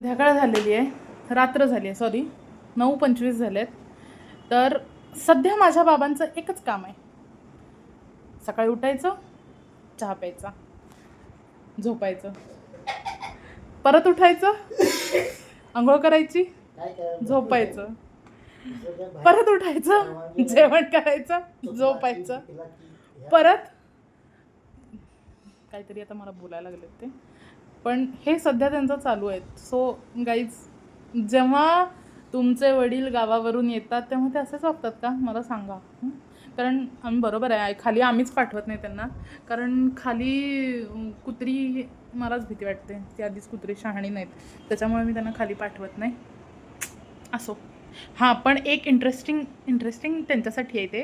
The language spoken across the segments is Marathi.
संध्याकाळ झालेली आहे, रात्र झाली आहे, सॉरी 9:25 झालेत. तर सध्या माझ्या बाबांचं एकच काम आहे, सकाळी उठायचं, चहा प्यायचा, झोपायचं, परत उठायचं, आंघोळ करायची, झोपायचं, परत उठायचं, जेवण करायचं, झोपायचं, परत काहीतरी आता मला बोलायला लागले ते, पण हे सध्या त्यांचं चालू आहे. सो गाईज, जेव्हा तुमचे वडील गावावरून येतात तेव्हा ते असेच वागतात का मला सांगा. कारण आम्ही बरोबर आहे, खाली आम्हीच पाठवत नाही त्यांना, कारण खाली कुत्री मलाच भीती वाटते, ती आधीच कुत्री शहाणी नाहीत, त्याच्यामुळे मी त्यांना खाली पाठवत नाही. असो, हां, पण एक इंटरेस्टिंग त्यांच्यासाठी आहे,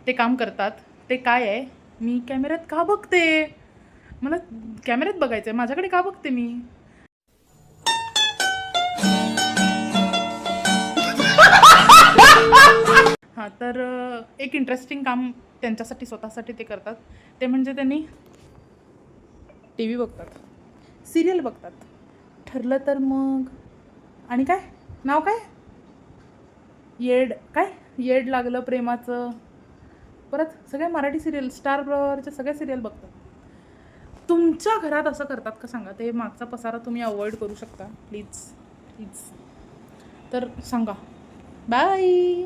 ते काम करतात. ते काय आहे, मी कॅमेऱ्यात का बघते, मला कॅमेऱ्यात बघायचं आहे, माझ्याकडे का बघते मी. हां, तर एक इंटरेस्टिंग काम त्यांच्यासाठी स्वतःसाठी ते करतात, ते म्हणजे त्यांनी टी व्ही बघतात, सिरियल बघतात, ठरलं तर मग आणि काय नाव काय, येड लागलं प्रेमाचं, परत सगळ्या मराठी सिरियल, स्टार प्रवाहारच्या सगळ्या सिरियल बघतात. तुमच्या घरात असं करतात का सांगा. ते मागचा पसारा तुम्ही अवॉइड करू शकता प्लीज. तर सांगा. बाय.